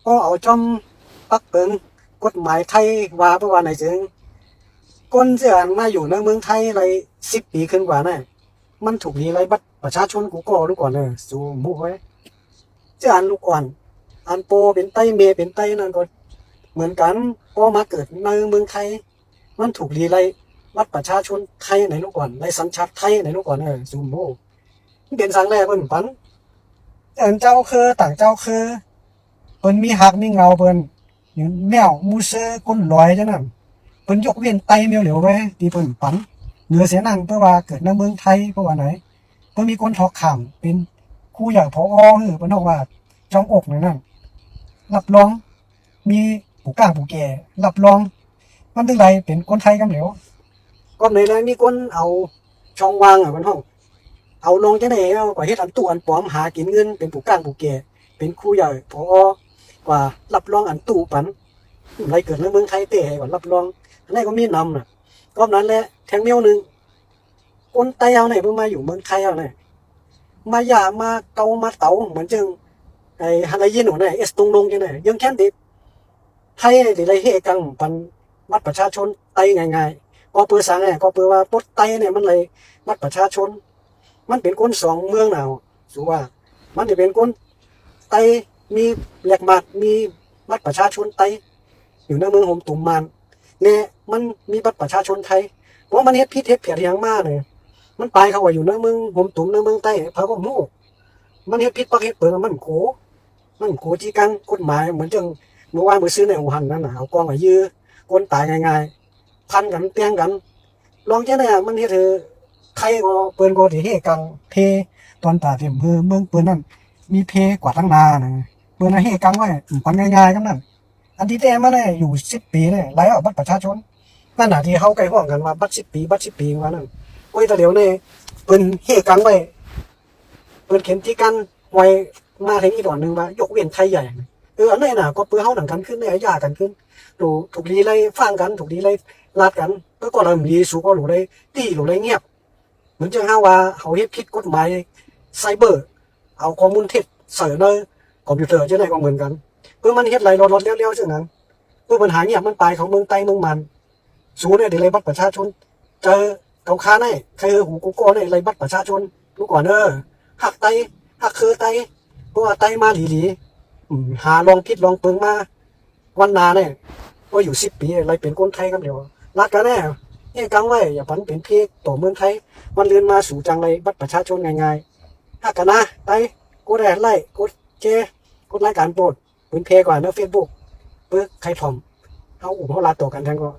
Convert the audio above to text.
ก็เอาจอมปักเปิงกฎหมายไทยว่าเพราะว่าไหนจึงคนเสื่อมาอยู่ในเมืองไทยอะไร10 ปีขึ้นกว่าน่ะมันถูกรีไรบัตรประชาชนกูก็รู้ก่อนเลยสู่บุกไว้เสื่อลูกอ่อนอันโปเป็นไตเมเป็นไตนั่นก็เหมือนกันพอมาเกิดในเมืองไทยมันถูกรีไรบัตรประชาชนไทยไหนลูกก่อนไรสัญชาติไทยไหนลูกก่อนสู่บุกเป็นสังแรกเพิ่นปันแต่เจ้าคือต่างเจ้าคือเพิ่นมีหักมีเงาเพิ่นอย่างแมวมูเซอร์ก้นลอยจังนั้นเพิ่นยกเว้นไตแมวเหลวไว้ที่เพิ่นปันเหนือเสียนั่งเพราะว่าเกิดในเมืองไทยเพราะว่าไหนเพิ่นมีคนทอกข่ามเป็นครูใหญ่ผอเพิ่นบอกว่าจองอกนั่นรับรองมีผู้กล้าผู้แก่รับรองมันถึงไรเป็นคนไทยกันเหลวก็ในนั้นมีคนเอาช่องว่างเพิ่นห้องเอาลงจังได๋เอาก็เฮ็ดอันตู้อันปลอมหากินเงินเป็นผู้กล้าผู้แก่เป็นครูใหญ่ผอกว่ารับรองอันตู้ปันอะไรเกิดในเมืองไทยเตะก่อนรับรองอันนี้ก็มีนำน่ะก็นั้นแหละแทงเมียวนึงคนไทยเอาไหนเพิ่งมาอยู่เมืองไทยเอาไหนมาอย่ามาเกามาเต๋าเหมือนจังไอ้ฮันไลยินหนูเนี่ยเอสตรงลงจังได๋ยังแค่นดิไทยนี่ได้เฮกังปันบัตรประชาชนไตง่ายๆก็เปื้อสังก็เปื้อว่าปดไตเนี่ยมันเลยบัตรประชาชนมันเป็นคนสองเมืองหนาวสูว่ามันจะเป็นคนไตมีแหลกหมัดมีบัตรประชาชนไตอยู่ในเมืองโฮมตุ่มมันเนี่ยมันมีบัตรประชาชนไทยเพราะมันเฮ็ดพิษเฮ็ดเพียรอย่างมากเลยมันไปเขาว่าอยู่ในเมืองโฮมตุ่มในเมืองใต้พาก็มู่มันเฮ็ดพิษปักเฮ็ดเปิงมันโขจีกันกฎหมายเหมือนจังเมื่อวานมือซื้อในอู่ฮั่นนั่นน่ะเอากองไว้ยื้อคนตายง่ายๆพันกันเตียงกันลองเจ้าเนี่ยมันเฮ็ดให้ใครก็เปิ้นก็สิเฮกังเพตอนตาเต็มเมืองเปิ้นนั่นมีเพกว่าทั้งนานะเปิ้นเฮกังไว้ปันง่ายๆกันนั่นอันที่แต่มาได้อยู่10 ปีเนี่ยไล่ออกบัตรประชาชนนั่นน่ะที่เฮาใกล้ฮ้องกันว่าบัตร10 ปีว่านั่นโอ้ยแต่เดี๋ยวนี้เปิ้นเฮกังไว้เปิ้นเข็นที่กันไว้มาถึงอีกตอนนึงว่ายกเว้นไทยใหญ่อันนี้น่ะก็เปื้อเฮาหนังกันขึ้นได้ยากันขึ้นถูกลีไล่ฟังกันถูกลีไล่ลาดกันเพื่อก็เรามีสู่ก็หลูได้ตีหลูได้เงียบเหมือนจังเฮาว่าเขาเฮ็ดผิดกฎหมายไซเบอร์เอาข้อมูลเท็จใส่ในคอมพิวเตอร์จังได๋ก็เหมือนกันเพื่อมันเฮ็ดไรรถเลี้ยวๆจังนั้นเพื่อปัญหาเงียบมันไปของเมืองใต้เมืองมันสู่เนี่ยได้ไรบัตรประชาชนเจอเขาค้าได้ใครหูกูก็ได้ไรบัตรประชาชนรู้ก่อนหักไตหักคือไตเพราะว่าไตมาหลีหาลองพิษลองเปิงมาวันนาเนี่ยก็อยู่10 ปีอะไรเป็นคนไทยกันเดียวรักกันแน่นี่กังไว้อย่าพันเป็นเพศต่อเมืองไทยมันเรียนมาสู่จังไรบัตรประชาชนง่ายๆหักกันนะไตกดแอดไลค์กดแชร์กดไลค์การโปรดเป็นเพก่อนนะเฟซบุ๊กเพื่อใครถ่อมเอาอุปโภคลาต่อกันทั้งก็